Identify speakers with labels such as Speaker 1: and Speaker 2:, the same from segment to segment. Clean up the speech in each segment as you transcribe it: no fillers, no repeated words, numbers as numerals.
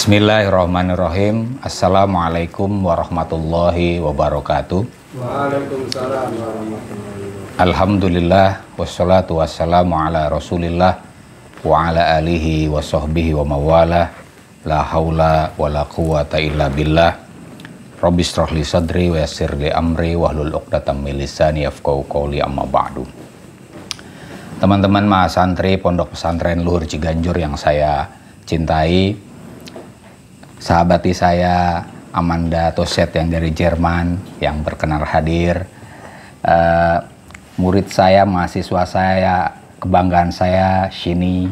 Speaker 1: Bismillahirrahmanirrahim. Assalamualaikum warahmatullahi wabarakatuh.
Speaker 2: Waalaikumsalam warahmatullahi wabarakatuh.
Speaker 1: Alhamdulillah wassalatu wassalamu ala Rasulillah wa ala alihi wa sahbihi wa mawalah. La haula wa la quwata illa billah. Rabbi shrah li sadri wa yassir li amri wahlul 'uqdatam min lisani yafqahu qawli, amma ba'du. Teman-teman mahasantri Pondok Pesantren Luhur Ciganjur yang saya cintai, sahabati saya Amanda Toset yang dari Jerman yang berkenan hadir, murid saya, mahasiswa saya, kebanggaan saya, Shini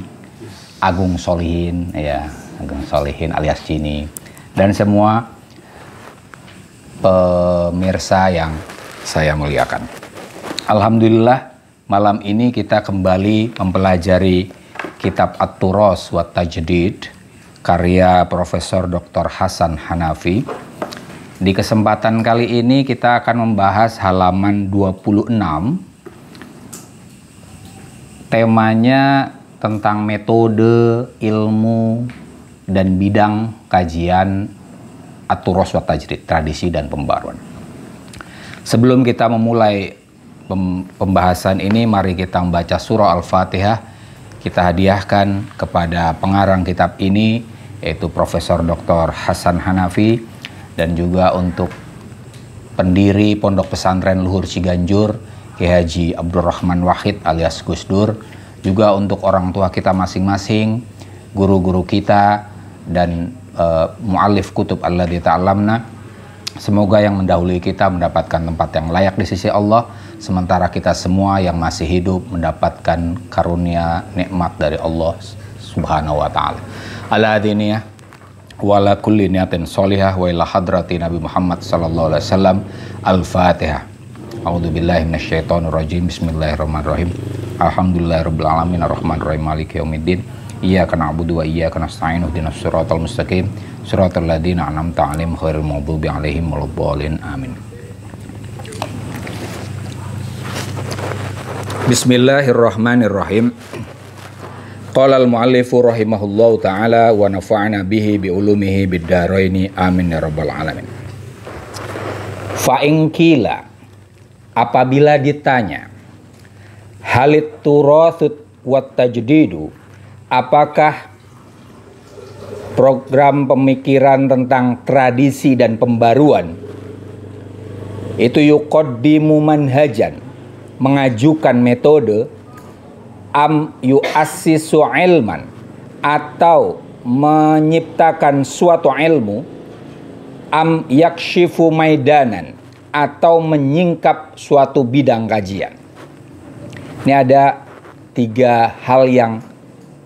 Speaker 1: Agung Solihin, ya Agung Solihin alias Shini, dan semua pemirsa yang saya muliakan. Alhamdulillah, malam ini kita kembali mempelajari kitab At-Turas wa Tajdid karya Profesor Dr. Hasan Hanafi. Di kesempatan kali ini kita akan membahas halaman 26. Temanya tentang metode, ilmu, dan bidang kajian At-Turas wa Tajdid, tradisi dan pembaruan. Sebelum kita memulai pembahasan ini, mari kita membaca surah Al-Fatihah. Kita hadiahkan kepada pengarang kitab ini, yaitu Profesor Dr. Hasan Hanafi, dan juga untuk pendiri Pondok Pesantren Luhur Ciganjur, Kiai Haji Abdurrahman Wahid alias Gus Dur, juga untuk orang tua kita masing-masing, guru-guru kita, dan mu'allif kutub alladzi ta'allamna. Semoga yang mendahului kita mendapatkan tempat yang layak di sisi Allah, sementara kita semua yang masih hidup mendapatkan karunia nikmat dari Allah Subhanahu wa taala. Ala diniyah wa ala kulli niyatin sholihah wa ila hadrati Nabi Muhammad sallallahu alaihi wasallam. Al-Fatihah. A'udzubillahi minasyaitonir rajim. Bismillahirrahmanirrahim. Alhamdulillahirabbil alamin arrahmanirrahim maliki yaumiddin. Iyyaka na'budu wa iyyaka nasta'in ihdinas siratal mustaqim siratal ladzina an'amta 'alaihim ghairil maghdubi 'alaihim waladdallin. Amin. Bismillahirrahmanirrahim. Qala al-mu'allifu rahimahullahu ta'ala wa nafa'ana bihi bi ulumihi bid dharaini amin ya rabbal alamin. Fa in qila, apabila ditanya, halit turatsut wat tajdidu, apakah program pemikiran tentang tradisi dan pembaruan itu yuqaddimu manhajan, mengajukan metode, am yu'assisu ilman, atau menciptakan suatu ilmu, am yakshifu maidanan, atau menyingkap suatu bidang kajian. Ini ada tiga hal yang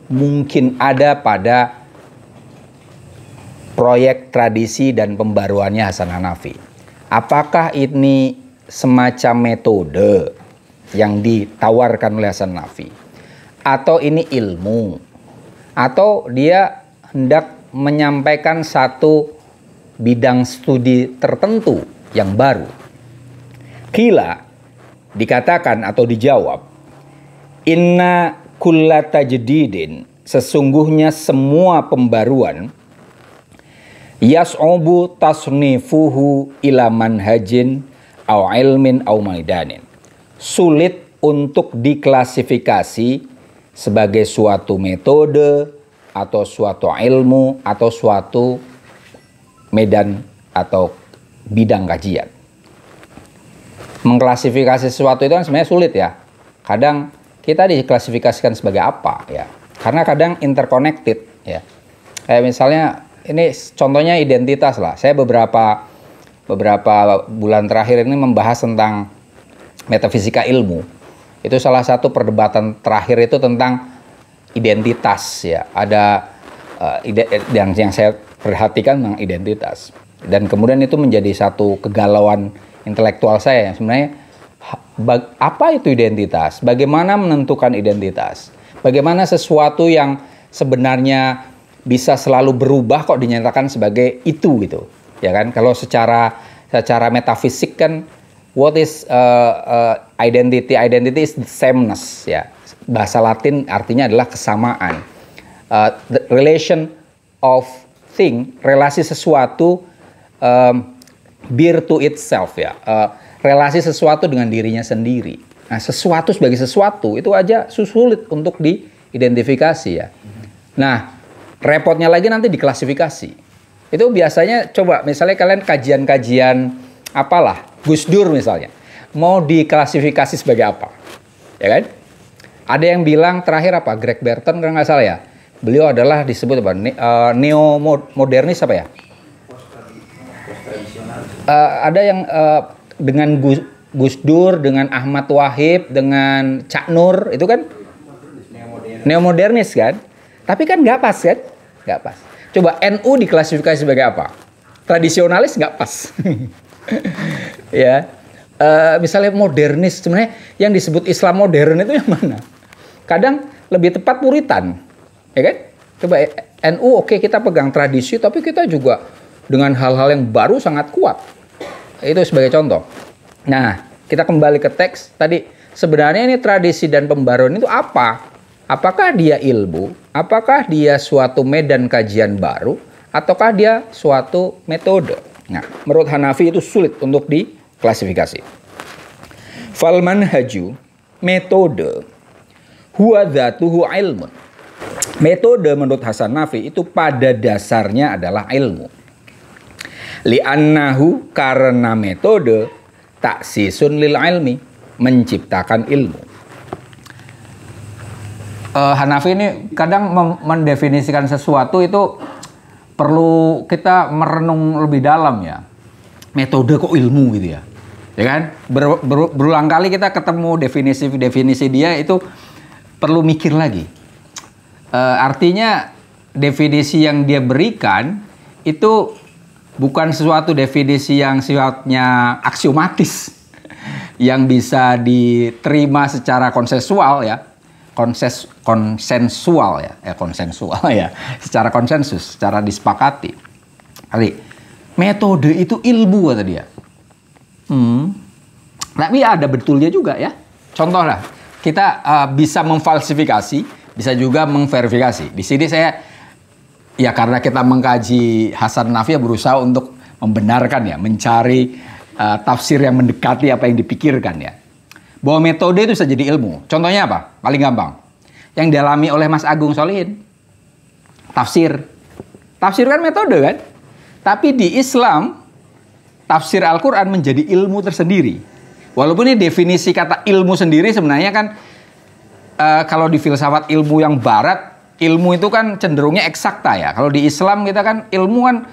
Speaker 1: mungkin ada pada proyek tradisi dan pembaruannya Hasan Hanafi. Apakah ini semacam metode yang ditawarkan oleh Hasan Hanafi, atau ini ilmu, atau dia hendak menyampaikan satu bidang studi tertentu yang baru? Qila, dikatakan atau dijawab, inna kulla tajdidin, sesungguhnya semua pembaruan, yas'ubu tasnifuhu ila manhajin au ilmin au maidanin, sulit untuk diklasifikasi sebagai suatu metode atau suatu ilmu atau suatu medan atau bidang kajian. Mengklasifikasi sesuatu itu kan sebenarnya sulit ya. Kadang kita diklasifikasikan sebagai apa ya, karena kadang interconnected ya. Kayak misalnya ini contohnya identitas lah. Saya beberapa bulan terakhir ini membahas tentang metafisika ilmu. Itu salah satu perdebatan terakhir itu tentang identitas ya. Ada yang saya perhatikan tentang identitas, dan kemudian itu menjadi satu kegalauan intelektual saya. Sebenarnya apa itu identitas? Bagaimana menentukan identitas? Bagaimana sesuatu yang sebenarnya bisa selalu berubah kok dinyatakan sebagai itu gitu, ya kan? Kalau secara metafisik kan, what is identity? Identity is the sameness ya. Bahasa Latin artinya adalah kesamaan. The relation of thing, relasi sesuatu bear to itself ya. Relasi sesuatu dengan dirinya sendiri. Nah, sesuatu sebagai sesuatu itu aja sulit untuk diidentifikasi ya. Nah, repotnya lagi nanti diklasifikasi. Itu biasanya coba misalnya kalian kajian-kajian apalah, Gus Dur misalnya. Mau diklasifikasi sebagai apa? Ya kan? Ada yang bilang terakhir apa? Greg Burton kalau nggak salah ya. Beliau adalah disebut apa? Neo-modernis apa ya? Ada yang dengan Gus Dur, dengan Ahmad Wahid, dengan Cak Nur, itu kan neomodernis kan? Tapi kan nggak pas kan? Nggak pas. Coba NU diklasifikasi sebagai apa? Tradisionalis nggak pas. Ya, misalnya modernis, sebenarnya yang disebut Islam modern itu yang mana? Kadang lebih tepat Puritan, ya kan? Coba NU oke, kita pegang tradisi, tapi kita juga dengan hal-hal yang baru sangat kuat. Itu sebagai contoh. Nah, kita kembali ke teks tadi. Sebenarnya ini tradisi dan pembaruan itu apa? Apakah dia ilmu? Apakah dia suatu medan kajian baru? Ataukah dia suatu metode? Nah, menurut Hanafi itu sulit untuk diklasifikasi. Fal manhaju, metode, huwa dzatuhu ilmun. Metode menurut Hanafi itu pada dasarnya adalah ilmu. Li'annahu, karena metode taksisun lil ilmi, menciptakan ilmu. Hanafi ini kadang mendefinisikan sesuatu itu perlu kita merenung lebih dalam ya. Metode kok ilmu gitu ya. Ya kan? Berulang kali kita ketemu definisi dia itu perlu mikir lagi. Artinya definisi yang dia berikan itu bukan sesuatu definisi yang sifatnya aksiomatis yang bisa diterima secara konsensual ya. Konsensual ya, secara konsensus, secara disepakati. Metode itu ilmu kata dia. Tapi ada betulnya juga ya. Contoh lah, kita bisa memfalsifikasi, bisa juga mengverifikasi. Di sini saya ya karena kita mengkaji Hasan Nafi berusaha untuk membenarkan ya, mencari tafsir yang mendekati apa yang dipikirkan ya. Bahwa metode itu bisa jadi ilmu. Contohnya apa? Paling gampang. Yang dialami oleh Mas Agung Solihin. Tafsir. Tafsir kan metode kan? Tapi di Islam, tafsir Al-Quran menjadi ilmu tersendiri. Walaupun ini definisi kata ilmu sendiri sebenarnya kan, kalau di filsafat ilmu yang barat, ilmu itu kan cenderungnya eksakta ya. Kalau di Islam kita kan ilmu kan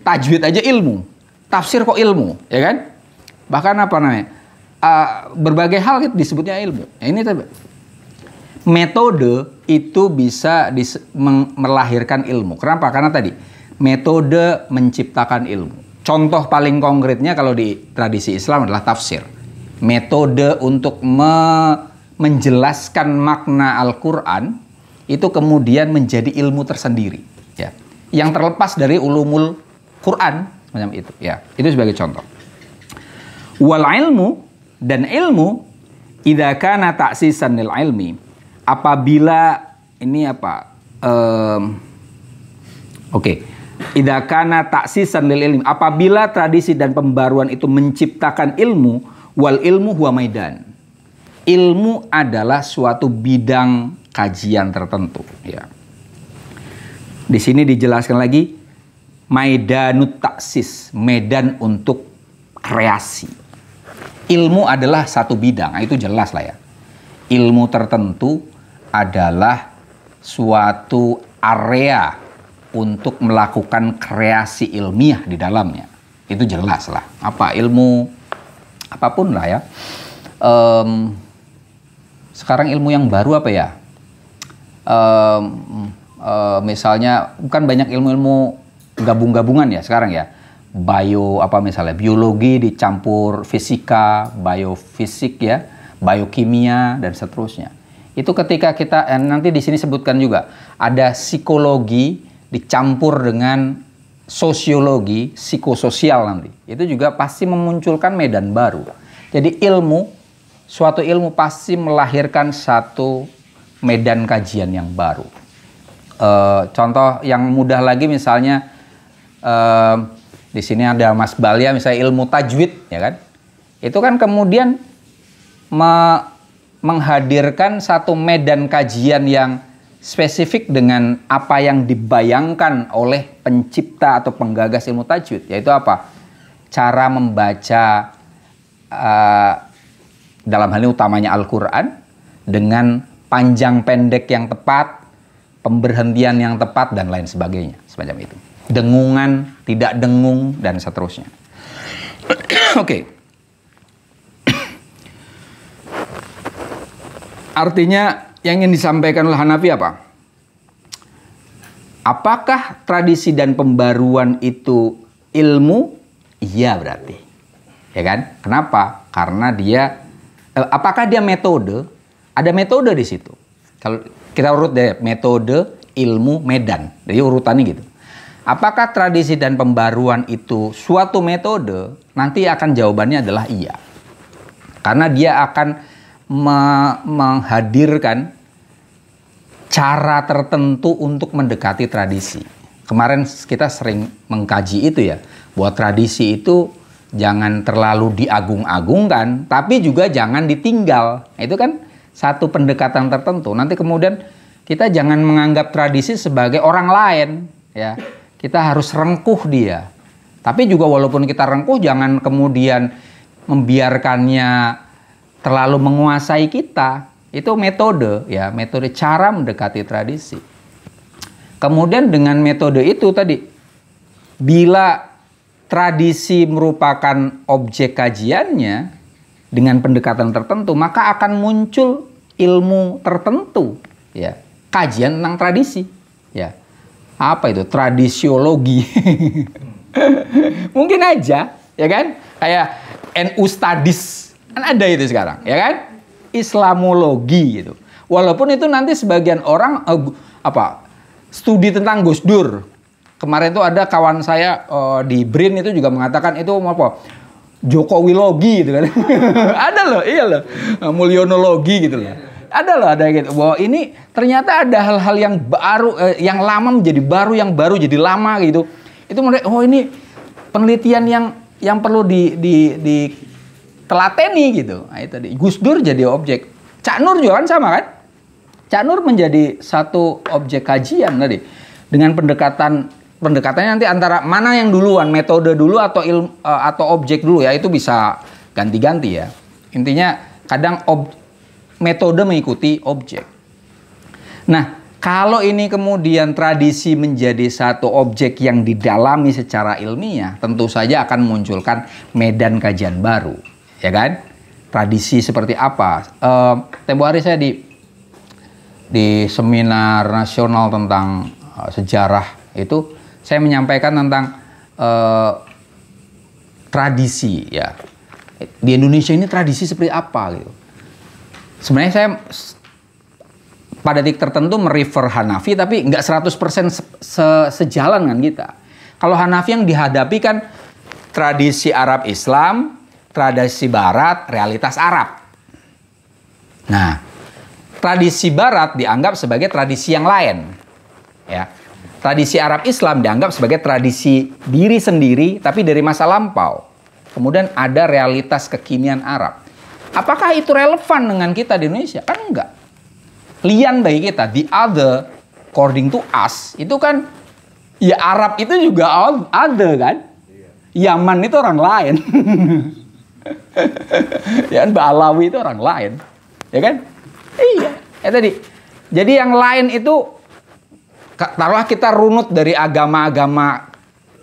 Speaker 1: tajwid aja ilmu. Tafsir kok ilmu, ya kan? Bahkan apa namanya? Berbagai hal itu disebutnya ilmu. Ini metode itu bisa melahirkan ilmu. Kenapa? Karena tadi metode menciptakan ilmu. Contoh paling konkretnya kalau di tradisi Islam adalah tafsir. Metode untuk menjelaskan makna Al-Quran itu kemudian menjadi ilmu tersendiri. Ya, yang terlepas dari ulumul Quran macam itu. Ya, itu sebagai contoh. Wal ilmu, dan ilmu idza kana ta'sisan lil ilmi, apabila ini apa idza kana ta'sisan lil ilmi, apabila tradisi dan pembaruan itu menciptakan ilmu, wal ilmu huwa maidan, ilmu adalah suatu bidang kajian tertentu ya. Di sini dijelaskan lagi maidanut ta'sis, medan untuk kreasi. Ilmu adalah satu bidang, nah itu jelas lah ya. Ilmu tertentu adalah suatu area untuk melakukan kreasi ilmiah di dalamnya. Itu jelas lah. Apa ilmu, apapun lah ya. Sekarang ilmu yang baru apa ya? Misalnya, kan banyak ilmu-ilmu gabung-gabungan ya sekarang ya. Misalnya biologi dicampur fisika, biofisik ya, biokimia dan seterusnya. Itu ketika kita nanti di sini sebutkan juga ada psikologi dicampur dengan sosiologi, psikososial nanti. Itu juga pasti memunculkan medan baru. Jadi suatu ilmu pasti melahirkan satu medan kajian yang baru. Contoh yang mudah lagi misalnya di sini ada Mas Balia misalnya ilmu tajwid, ya kan? Itu kan kemudian menghadirkan satu medan kajian yang spesifik dengan apa yang dibayangkan oleh pencipta atau penggagas ilmu tajwid, yaitu apa? Cara membaca dalam hal ini utamanya Al-Quran dengan panjang pendek yang tepat, pemberhentian yang tepat, dan lain sebagainya, semacam itu. Dengungan, tidak dengung, dan seterusnya. Oke. Artinya yang ingin disampaikan oleh Hanafi apa? Apakah tradisi dan pembaruan itu ilmu? Iya berarti. Ya kan? Kenapa? Karena dia apakah dia metode? Ada metode di situ. Kalau kita urut deh, metode, ilmu, medan. Jadi urutannya gitu. Apakah tradisi dan pembaruan itu suatu metode? Nanti akan jawabannya adalah iya. Karena dia akan menghadirkan cara tertentu untuk mendekati tradisi. Kemarin kita sering mengkaji itu ya, bahwa tradisi itu jangan terlalu diagung-agungkan, tapi juga jangan ditinggal. Itu kan satu pendekatan tertentu. Nanti kemudian kita jangan menganggap tradisi sebagai orang lain, ya. Kita harus rengkuh dia. Tapi juga walaupun kita rengkuh, jangan kemudian membiarkannya terlalu menguasai kita. Itu metode, ya, metode cara mendekati tradisi. Kemudian dengan metode itu tadi, bila tradisi merupakan objek kajiannya dengan pendekatan tertentu, maka akan muncul ilmu tertentu, ya, kajian tentang tradisi, ya. Apa itu? Tradisiologi. Mungkin aja, ya kan? Kayak NU Studies, kan ada itu sekarang, ya kan? Islamologi gitu. Walaupun itu nanti sebagian orang studi tentang Gus Dur. Kemarin tuh ada kawan saya di BRIN itu juga mengatakan itu apa? Jokowilogi gitu kan. Ada loh, iya loh. Mulyonologi gitu loh. Ada loh, ada gitu. Bahwa ini ternyata ada hal-hal yang baru, yang lama menjadi baru, yang baru jadi lama gitu. Itu mereka, oh ini penelitian yang perlu ditelateni gitu. Nah, itu tadi. Gus Dur jadi objek. Cak Nur juga kan sama kan? Cak Nur menjadi satu objek kajian tadi. Dengan pendekatannya nanti antara mana yang duluan, metode dulu atau atau objek dulu ya, itu bisa ganti-ganti ya. Intinya kadang metode mengikuti objek. Nah, kalau ini kemudian tradisi menjadi satu objek yang didalami secara ilmiah, tentu saja akan memunculkan medan kajian baru, ya kan? Tradisi seperti apa? Tempo hari saya di seminar nasional tentang sejarah itu, saya menyampaikan tentang tradisi, ya. Di Indonesia ini tradisi seperti apa gitu. Sebenarnya saya pada titik tertentu merefer Hanafi, tapi nggak 100% sejalan dengan kita. Kalau Hanafi yang dihadapi kan tradisi Arab Islam, tradisi Barat, realitas Arab. Nah, tradisi Barat dianggap sebagai tradisi yang lain. Ya. Tradisi Arab Islam dianggap sebagai tradisi diri sendiri, tapi dari masa lampau. Kemudian ada realitas kekinian Arab. Apakah itu relevan dengan kita di Indonesia? Kan enggak. Lian bagi kita, the other, according to us, itu kan, ya Arab itu juga other kan? Yaman itu orang lain. Ya kan, Balawi itu orang lain. Ya kan? Iya. Ya tadi. Jadi yang lain itu, taruhlah kita runut dari agama-agama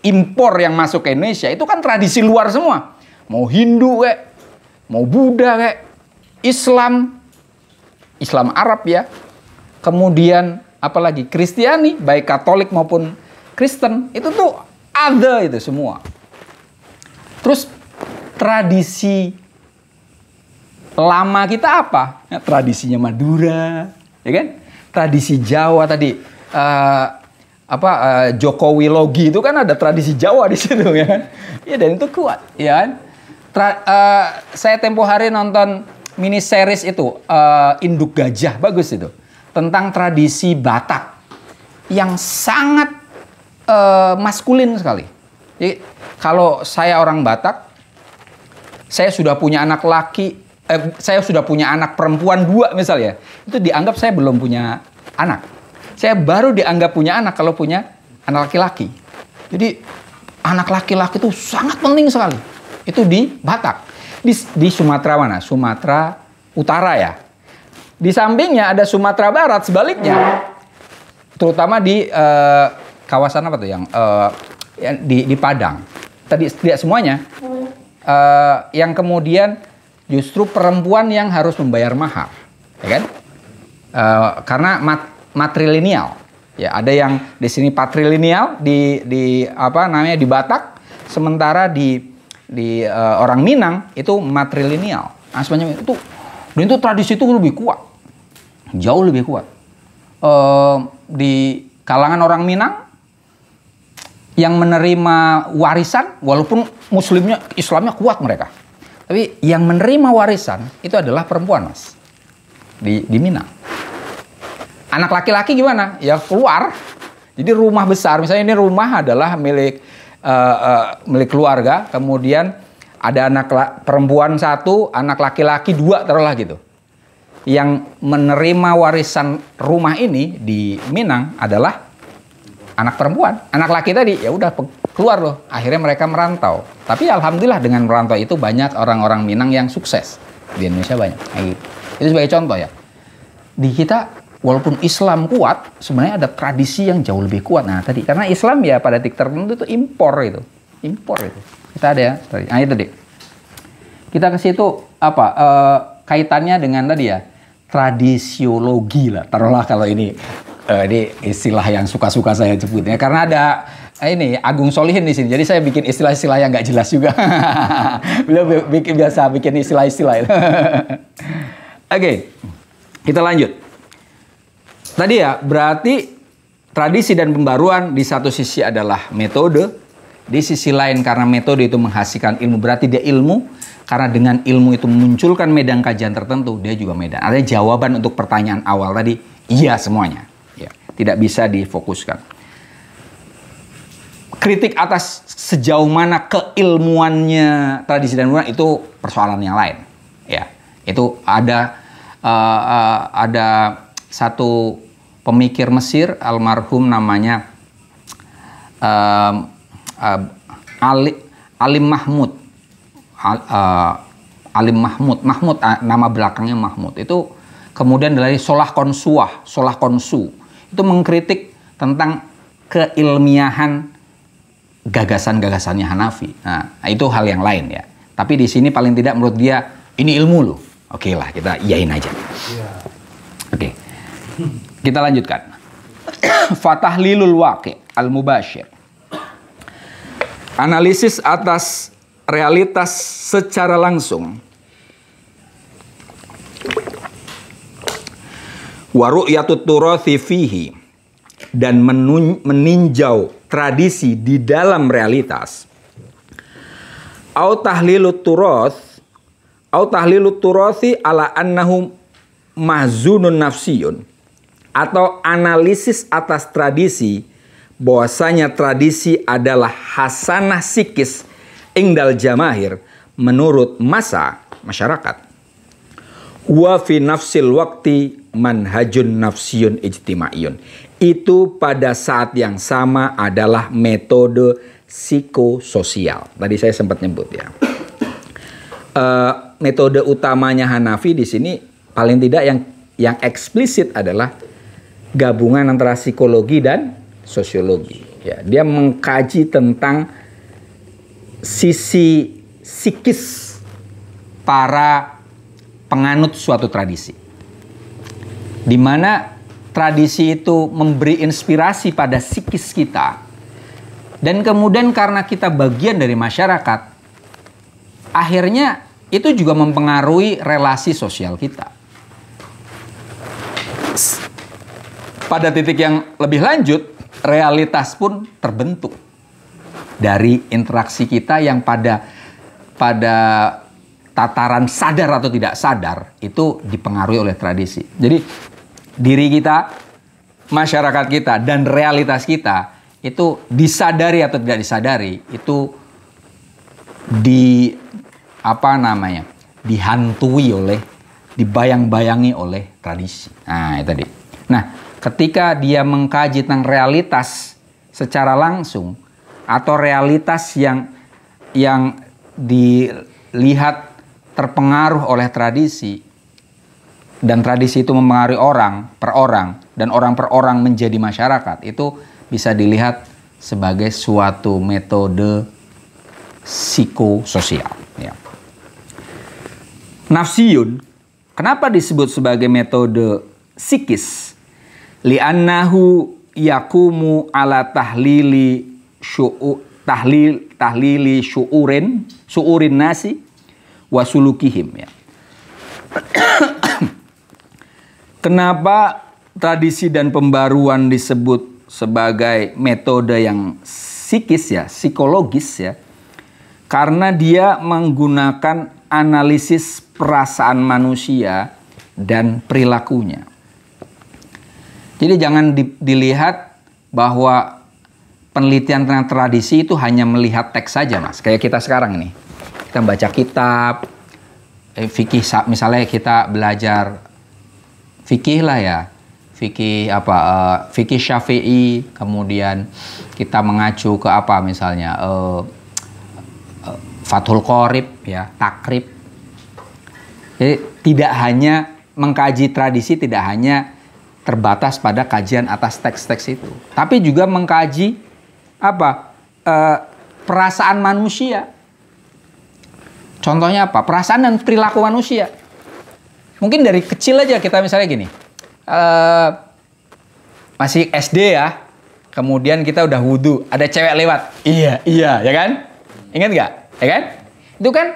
Speaker 1: impor yang masuk ke Indonesia, itu kan tradisi luar semua. Mau Hindu kayak, mau Buddha kayak, Islam Arab ya. Kemudian apalagi Kristiani, baik Katolik maupun Kristen, itu tuh ada itu semua. Terus tradisi lama kita apa? Ya, tradisinya Madura, ya kan? Tradisi Jawa tadi, Jokowilogi itu kan ada tradisi Jawa di situ ya kan? Ya, dan itu kuat, ya kan? Saya tempo hari nonton mini series itu, Induk Gajah, bagus itu, tentang tradisi Batak yang sangat maskulin sekali. Jadi kalau saya orang Batak, saya sudah punya anak laki, saya sudah punya anak perempuan 2 misalnya, itu dianggap saya belum punya anak. Saya baru dianggap punya anak kalau punya anak laki-laki. Jadi anak laki-laki itu sangat penting sekali. Itu di Batak. Di Sumatera mana? Sumatera Utara ya. Di sampingnya ada Sumatera Barat sebaliknya. Terutama di kawasan apa tuh yang di Padang. Tadi tidak semuanya. Yang kemudian justru perempuan yang harus membayar mahar, ya kan? Karena matrilineal. Ya, ada yang di sini patrilineal di apa namanya di Batak, sementara di orang Minang itu matrilineal. Nah, sebenarnya itu dan itu tradisi itu lebih kuat. Jauh lebih kuat. Di kalangan orang Minang yang menerima warisan, walaupun Islamnya kuat mereka, tapi yang menerima warisan itu adalah perempuan, Mas. Di Minang. Anak laki-laki gimana? Ya keluar. Jadi rumah besar, misalnya ini rumah adalah milik keluarga, kemudian ada anak perempuan 1, anak laki-laki 2, taruhlah gitu. Yang menerima warisan rumah ini di Minang adalah anak perempuan. Anak laki tadi ya udah keluar loh. Akhirnya mereka merantau. Tapi alhamdulillah dengan merantau itu banyak orang-orang Minang yang sukses. Di Indonesia banyak. Itu sebagai contoh ya. Di kita walaupun Islam kuat, sebenarnya ada tradisi yang jauh lebih kuat. Nah tadi karena Islam ya pada titik tertentu itu impor itu. Kita ada ya. Nah itu tadi. Kita ke situ apa? Kaitannya dengan tadi ya tradisiologi lah. Taruhlah kalau ini istilah yang suka-suka saya sebutnya. Karena ada ini Agung Solihin di sini. Jadi saya bikin istilah-istilah yang nggak jelas juga. Beliau biasa bikin istilah-istilah itu. Oke, kita lanjut. Tadi ya, berarti tradisi dan pembaruan di satu sisi adalah metode, di sisi lain karena metode itu menghasilkan ilmu, berarti dia ilmu, karena dengan ilmu itu memunculkan medan kajian tertentu, dia juga medan. Ada jawaban untuk pertanyaan awal tadi, iya semuanya. Ya, tidak bisa difokuskan. Kritik atas sejauh mana keilmuannya tradisi dan pembaruan itu persoalan yang lain. Ya, itu ada satu pemikir Mesir almarhum namanya Alim Mahmud. Alim Mahmud, nama belakangnya Mahmud. Itu kemudian dari Solah Konsu itu mengkritik tentang keilmiahan gagasan-gagasannya Hanafi. Nah, itu hal yang lain ya. Tapi di sini paling tidak menurut dia ini ilmu loh. Oke lah, kita iyain aja. Oke. Kita lanjutkan. Fatahlilul waqi' al-mubashir. Analisis atas realitas secara langsung. Wa ru'yatut turathi fihi, dan meninjau tradisi di dalam realitas. Au tahlilut turathi ala annahu mahzunun nafsiyun, atau analisis atas tradisi bahwasanya tradisi adalah hasanah psikis ingdal jamahir menurut masyarakat. Wa fi nafsil waqti manhajun nafsiyun ijtimaiyun. Itu pada saat yang sama adalah metode psikososial. Tadi saya sempat nyebut ya. Metode utamanya Hanafi di sini paling tidak yang eksplisit adalah gabungan antara psikologi dan sosiologi. Ya, dia mengkaji tentang sisi psikis para penganut suatu tradisi. Di mana tradisi itu memberi inspirasi pada psikis kita. Dan kemudian karena kita bagian dari masyarakat, akhirnya itu juga mempengaruhi relasi sosial kita. Pada titik yang lebih lanjut, realitas pun terbentuk dari interaksi kita yang pada tataran sadar atau tidak sadar itu dipengaruhi oleh tradisi. Jadi diri kita, masyarakat kita, dan realitas kita itu disadari atau tidak disadari itu dihantui oleh, dibayang-bayangi oleh tradisi. Nah, itu tadi. Nah, ketika dia mengkaji tentang realitas secara langsung atau realitas yang dilihat terpengaruh oleh tradisi, dan tradisi itu mempengaruhi orang per orang, dan orang per orang menjadi masyarakat, itu bisa dilihat sebagai suatu metode psikososial. Ya. Nafsiyun, kenapa disebut sebagai metode psikis? Li'annahu yakumu ala tahlili syu'urin nasi wasulukihim. Ya. Kenapa tradisi dan pembaruan disebut sebagai metode yang psikis ya, psikologis ya? Karena dia menggunakan analisis perasaan manusia dan perilakunya. Jadi jangan dilihat bahwa penelitian tentang tradisi itu hanya melihat teks saja, Mas. Kayak kita sekarang ini. Kita baca kitab, fikih, misalnya kita belajar fikih lah ya, fikih Syafi'i, kemudian kita mengacu ke apa misalnya Fathul Qorib ya, takrib. Jadi tidak hanya mengkaji tradisi, tidak hanya terbatas pada kajian atas teks-teks itu, tapi juga mengkaji perasaan manusia. Contohnya apa? Perasaan dan perilaku manusia. Mungkin dari kecil aja kita misalnya gini, masih SD ya, kemudian kita udah wudhu, ada cewek lewat, iya, ya kan? Ingat nggak? Ya kan? Itu kan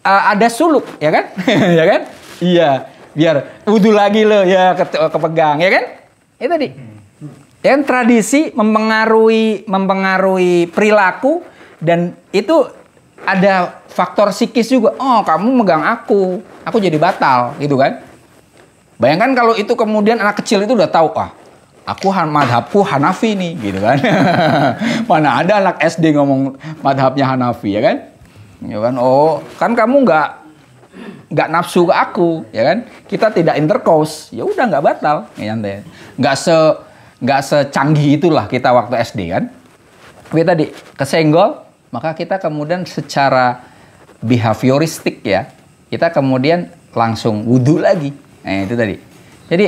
Speaker 1: ada suluk, ya kan? Ya kan? Iya, biar wudhu lagi lo, ya kepegang, ya kan? Itu tadi. Ya kan, tradisi mempengaruhi perilaku, dan itu ada faktor psikis juga. Oh, kamu megang aku jadi batal, gitu kan? Bayangkan kalau itu kemudian anak kecil itu udah tahu, madhabku Hanafi nih, gitu kan? Mana ada anak SD ngomong madhabnya Hanafi, ya kan? Ya kan? Oh, kan kamu nggak nafsu ke aku, ya kan? Kita tidak intercourse, ya udah nggak batal, ya nyantai. Nggak secanggih itulah kita waktu SD kan? Tapi tadi kesenggol, maka kita kemudian secara behavioristik ya, kita kemudian langsung wudhu lagi. Nah, itu tadi. Jadi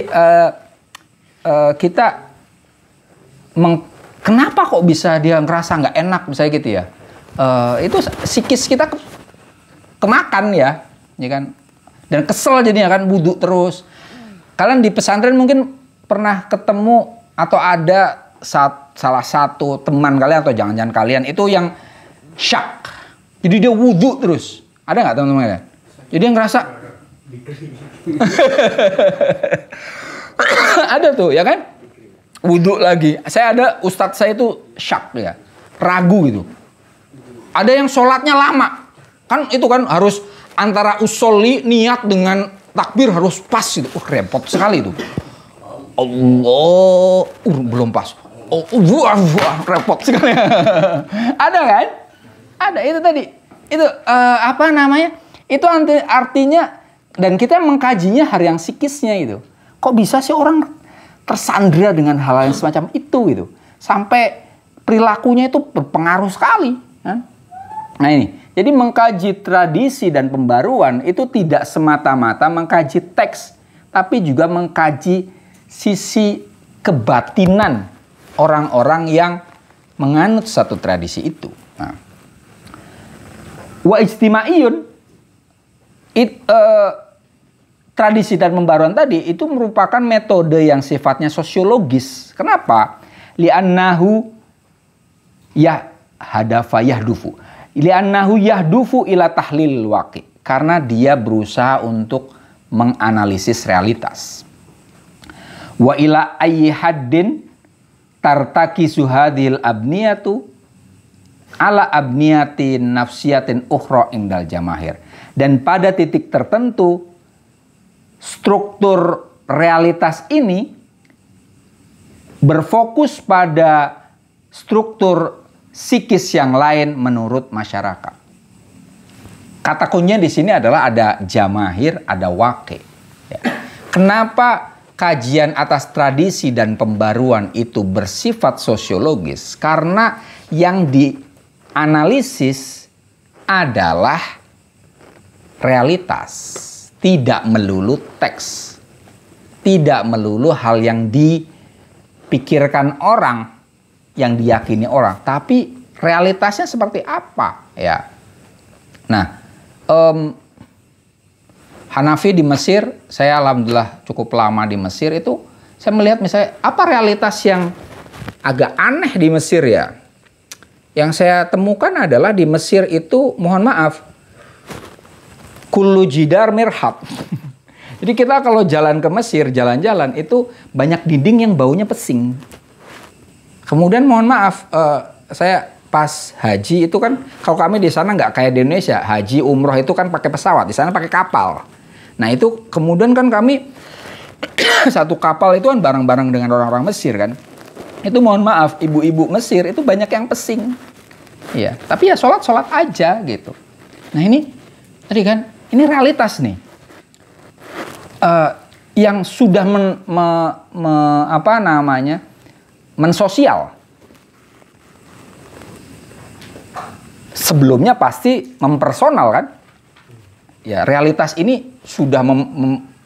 Speaker 1: kita kenapa kok bisa dia ngerasa nggak enak misalnya gitu ya? Itu psikis kita kemakan ya kan? Dan kesel jadinya kan, wudhu terus. Kalian di pesantren mungkin pernah ketemu atau ada salah satu teman kalian atau jangan-jangan kalian itu yang syak. Jadi dia wudhu terus. Ada nggak teman-teman kalian? Jadi dia ngerasa ada tuh ya kan? Wudhu lagi. Saya ada ustadz saya itu syak ya, ragu gitu. Ada yang sholatnya lama. Kan itu kan harus antara usolli niat dengan takbir harus pas gitu. Repot sekali itu. Allah, belum pas. Repot sekali. Ada kan? Ada, itu tadi. Itu Itu artinya, dan kita mengkajinya hal yang psikisnya itu. Kok bisa sih orang tersandra dengan hal yang semacam itu gitu. Sampai perilakunya itu berpengaruh sekali. Kan? Nah ini, jadi mengkaji tradisi dan pembaruan itu tidak semata-mata mengkaji teks, tapi juga mengkaji sisi kebatinan orang-orang yang menganut satu tradisi itu. Nah. Wa ijtimaiyun, tradisi dan pembaruan tadi itu merupakan metode yang sifatnya sosiologis. Kenapa? Li'annahu yahdufu ila tahlil waqi. Karena dia berusaha untuk menganalisis realitas. Wa ila ayyi haddin tartakisu hadhil abniyatu ala abniyatin nafsiyatin ukhra indal jamahir. Dan pada titik tertentu struktur realitas ini berfokus pada struktur psikis yang lain menurut masyarakat. Kata kuncinya di sini adalah ada jamahir, ada waqi. Ya. Kenapa kajian atas tradisi dan pembaruan itu bersifat sosiologis? Karena yang dianalisis adalah realitas, tidak melulu teks, tidak melulu hal yang dipikirkan orang, yang diyakini orang, tapi realitasnya seperti apa, ya. Nah, Hanafi di Mesir, saya alhamdulillah cukup lama di Mesir, itu saya melihat misalnya apa realitas yang agak aneh di Mesir, ya. Yang saya temukan adalah di Mesir itu, mohon maaf, kullu jidar mirhab. Jadi kita kalau jalan ke Mesir, jalan-jalan itu banyak dinding yang baunya pesing. Kemudian mohon maaf, saya pas haji itu kan, kalau kami di sana nggak kayak di Indonesia, haji umroh itu kan pakai pesawat, di sana pakai kapal. Nah itu kemudian kan kami satu kapal itu kan bareng-bareng dengan orang-orang Mesir kan. Itu mohon maaf, ibu-ibu Mesir itu banyak yang pesing. Iya, tapi ya sholat aja gitu. Nah ini tadi kan, ini realitas nih. Yang sudah mensosial. Sebelumnya pasti mempersonal kan? Ya, realitas ini sudah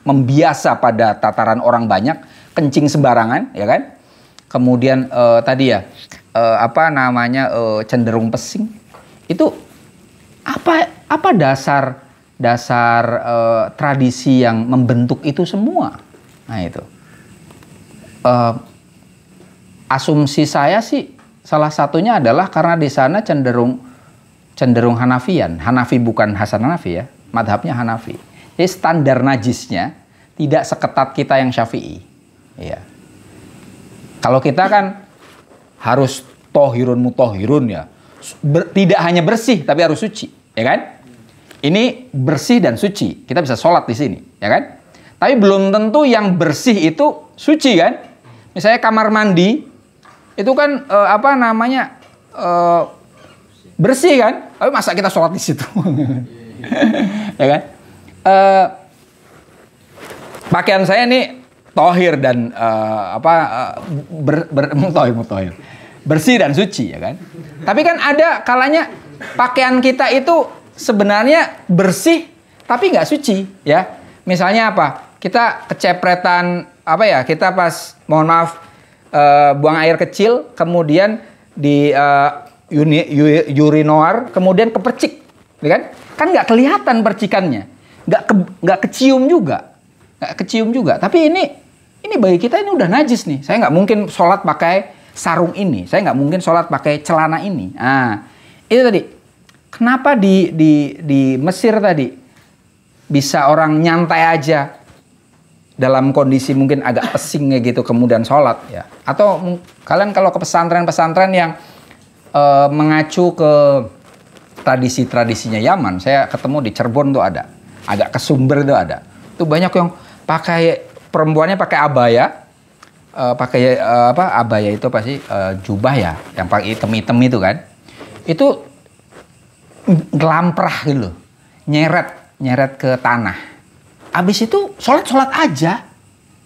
Speaker 1: membiasa pada tataran orang banyak, kencing sembarangan, ya kan? Kemudian tadi ya, cenderung pesing. Itu apa dasar tradisi yang membentuk itu semua? Nah itu. Asumsi saya sih salah satunya adalah karena di sana cenderung Hanafian. Hanafi bukan Hasan Hanafi ya, madhabnya Hanafi. Jadi standar najisnya tidak seketat kita yang Syafi'i. Iya. Kalau kita kan harus tohirun mutohirun ya, tidak hanya bersih tapi harus suci, ya kan? Ini bersih dan suci, kita bisa sholat di sini, ya kan? Tapi belum tentu yang bersih itu suci kan? Misalnya kamar mandi itu kan bersih kan? Tapi masa kita sholat di situ? Ya kan? Pakaian saya ini tohir dan mutohir. Bersih dan suci, ya kan? Tapi kan ada kalanya pakaian kita itu sebenarnya bersih tapi nggak suci, ya. Misalnya apa? Kita kecepretan kita pas mohon maaf buang air kecil, kemudian di urinoir, kemudian kepercik, ya kan? Kan nggak kelihatan percikannya, nggak kecium juga. Tapi ini bagi kita ini udah najis nih. Saya nggak mungkin sholat pakai sarung ini, saya nggak mungkin sholat pakai celana ini. Nah, itu tadi. Kenapa di Mesir tadi bisa orang nyantai aja dalam kondisi mungkin agak pesing gitu kemudian sholat ya? Atau kalian kalau ke pesantren-pesantren yang mengacu ke tradisi-tradisinya Yaman, saya ketemu di Cirebon tuh ada, agak ke Sumber tuh ada. Itu banyak yang pakai, perempuannya pakai abaya, abaya itu pasti jubah ya, yang pakai hitam-hitam itu kan, itu gelamprah gitu, nyeret ke tanah. Abis itu sholat aja,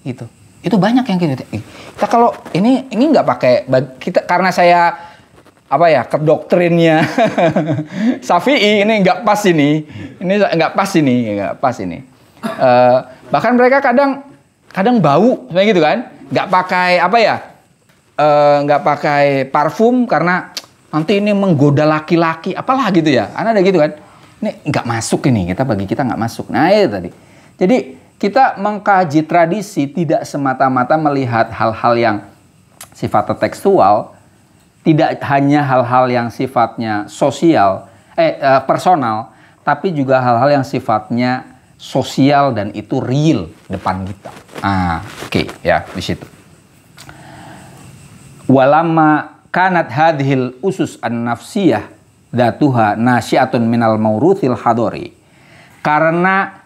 Speaker 1: gitu. Itu banyak yang gitu. Kita kalau ini nggak pakai kita, karena saya kedoktrinnya Syafi'i, ini nggak pas ini nggak pas ini. Bahkan mereka kadang bau, kayak gitu kan, nggak pakai nggak pakai parfum karena nanti ini menggoda laki-laki, apalah gitu ya. Ada gitu kan. Ini nggak masuk ini, bagi kita nggak masuk. Nah itu tadi. Jadi kita mengkaji tradisi tidak semata-mata melihat hal-hal yang sifatnya tekstual, tidak hanya hal-hal yang sifatnya sosial, personal, tapi juga hal-hal yang sifatnya sosial dan itu real depan kita. Oke, ya di situ. Walamma kanat hadhil usus an-nafsiyah datuha nasyiatun minal mauruthil hadori. Karena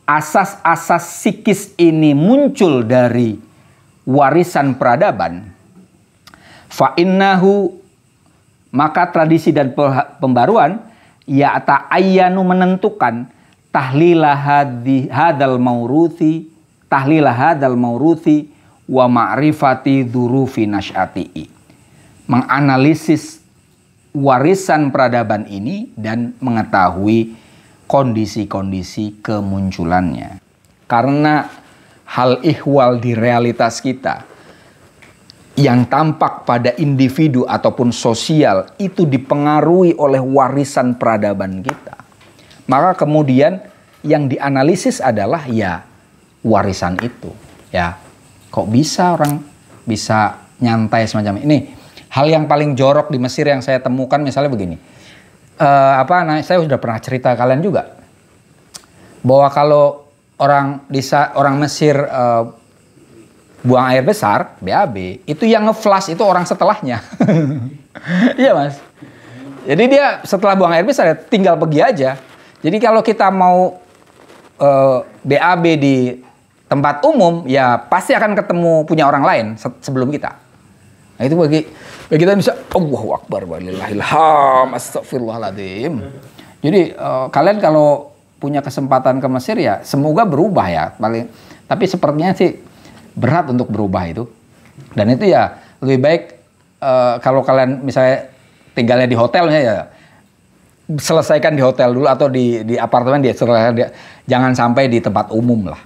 Speaker 1: asas-asas psikis ini muncul dari warisan peradaban, Fa innahu, maka tradisi dan pembaruan ya ta'ayyanu menentukan tahlilah hadal mauruthi wa ma'rifati dhurufi nasyati'i. Menganalisis warisan peradaban ini dan mengetahui kondisi-kondisi kemunculannya. Karena hal ihwal di realitas kita yang tampak pada individu ataupun sosial itu dipengaruhi oleh warisan peradaban kita. Maka kemudian yang dianalisis adalah ya warisan itu. Ya, kok bisa orang bisa nyantai semacam ini? Hal yang paling jorok di Mesir yang saya temukan misalnya begini. Saya sudah pernah cerita kalian juga bahwa kalau orang Mesir buang air besar, BAB, itu yang nge-flush itu orang setelahnya. Iya mas. Jadi dia setelah buang air besar ya tinggal pergi aja. Jadi kalau kita mau BAB di tempat umum, ya pasti akan ketemu punya orang lain sebelum kita. Nah itu bagi kita bisa, Allahu Akbar, walillahilham, astagfirullahaladzim. Jadi kalian kalau punya kesempatan ke Mesir ya semoga berubah ya. Tapi sepertinya sih berat untuk berubah itu. Dan itu ya lebih baik kalau kalian misalnya tinggalnya di hotelnya ya selesaikan di hotel dulu atau di apartemen dia selesaikan dia. Jangan sampai di tempat umum lah.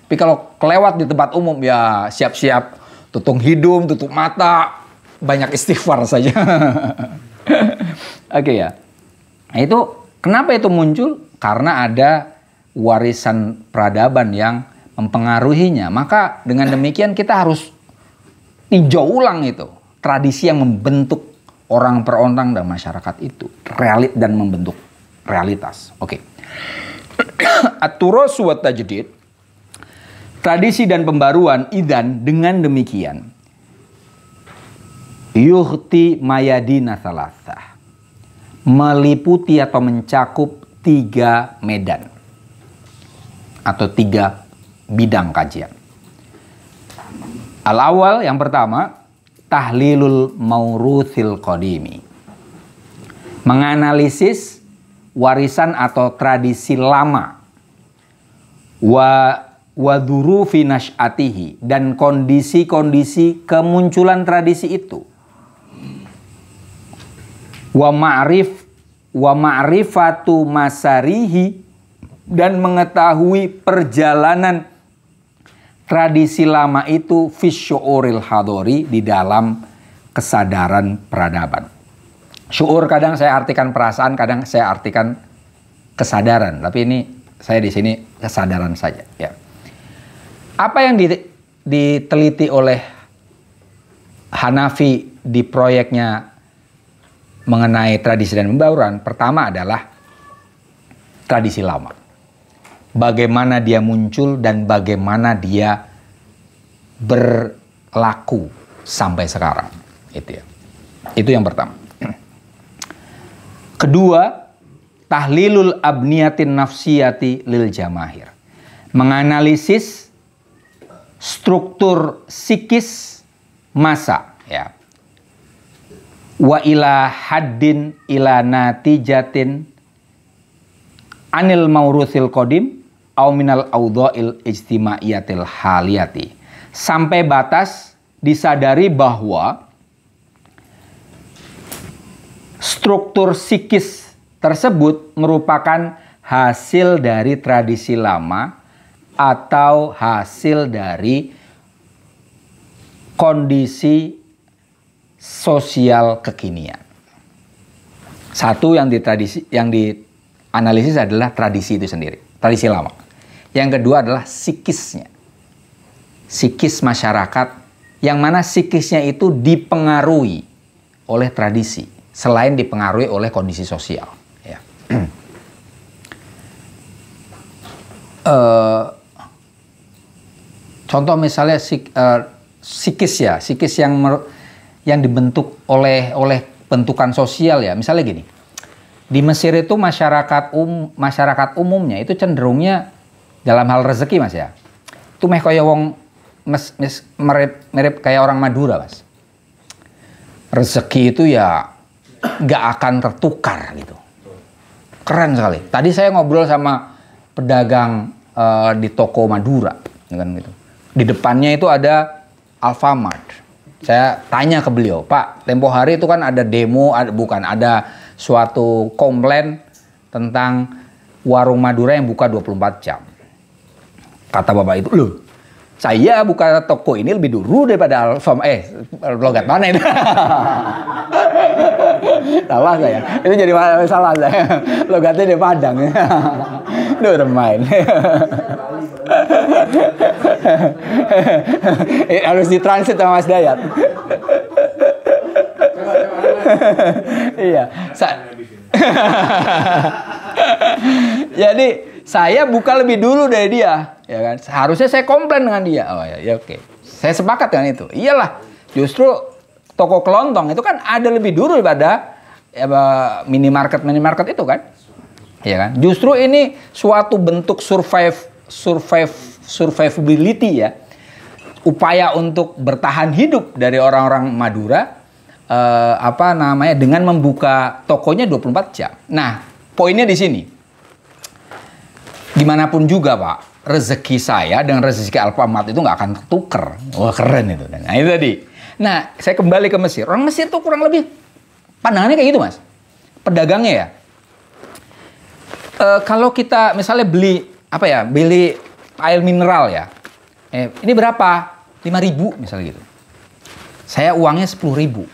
Speaker 1: Tapi kalau kelewat di tempat umum ya siap-siap tutup hidung, tutup mata, banyak istighfar saja. Oke ya. Nah itu kenapa itu muncul? Karena ada warisan peradaban yang mempengaruhinya. Maka dengan demikian kita harus tinjau ulang itu. Tradisi yang membentuk orang per orang dan masyarakat itu. Dan membentuk realitas. Oke. At-turas wa tajdid. Tradisi dan pembaruan idan dengan demikian. Yuhti mayadina thalathah. Meliputi atau mencakup 3 medan. Atau 3 bidang kajian. Al-awal yang pertama, tahlilul mauruthil qadimi. Menganalisis warisan atau tradisi lama. Wa dhurufi nasyatihi, dan kondisi-kondisi kemunculan tradisi itu. Wa ma'rifatu masarihi, dan mengetahui perjalanan tradisi lama itu fisyu'uril hadori, di dalam kesadaran peradaban. Syu'ur kadang saya artikan perasaan, kadang saya artikan kesadaran. Tapi ini saya di sini kesadaran saja. Ya. Apa yang diteliti oleh Hanafi di proyeknya mengenai tradisi dan pembauran, pertama adalah tradisi lama. Bagaimana dia muncul dan bagaimana dia berlaku sampai sekarang. Itu ya. Itu yang pertama. Kedua, tahlilul abniyatin nafsiyati lil jamahir. Menganalisis struktur psikis massa, ya. Wa ila haddin ila natijatin anil mauruthil qadim au minal audha'il ijtimaiyatil haliyati. Sampai batas disadari bahwa struktur psikis tersebut merupakan hasil dari tradisi lama atau hasil dari kondisi sosial kekinian. Satu yang dianalisis adalah tradisi itu sendiri, tradisi lama. Yang kedua adalah psikisnya. Psikis masyarakat yang mana psikisnya itu dipengaruhi oleh tradisi selain dipengaruhi oleh kondisi sosial. Ya. Contoh misalnya psikis ya, psikis yang dibentuk oleh bentukan sosial ya. Misalnya gini, di Mesir itu masyarakat umumnya itu cenderungnya dalam hal rezeki mas ya, itu meh kaya wong mirip kayak orang Madura mas. rezeki itu ya nggak akan tertukar gitu. Keren sekali. Tadi saya ngobrol sama pedagang di toko Madura, kan gitu. Di depannya itu ada Alfamart. Saya tanya ke beliau, Pak, tempo hari itu kan ada demo, ada suatu komplain tentang warung Madura yang buka 24 jam. Kata bapak itu, loh, saya buka toko ini lebih dulu daripada Alfamart. Logat mana itu? Salah saya. Itu jadi salah saya. Logatnya di Padang. Duh, main. Harus ditransit sama Mas Dayat. Iya. Jadi saya buka lebih dulu dari dia, ya kan? Seharusnya saya komplain dengan dia. Oh ya, oke. Saya sepakat dengan itu. Iyalah, justru toko kelontong itu kan ada lebih dulu daripada minimarket itu kan, ya kan? Justru ini suatu bentuk survivability ya, upaya untuk bertahan hidup dari orang-orang Madura, dengan membuka tokonya 24 jam. Nah, poinnya di sini. Dimanapun juga Pak, rezeki saya dengan rezeki Alfamart itu nggak akan tertukar. Wah, keren itu. Nah, itu tadi. Nah, saya kembali ke Mesir. Orang Mesir tuh kurang lebih pandangannya kayak gitu, Mas. Pedagangnya ya. Kalau kita misalnya beli air mineral ya. Ini berapa? 5.000 misalnya gitu. Saya uangnya 10.000.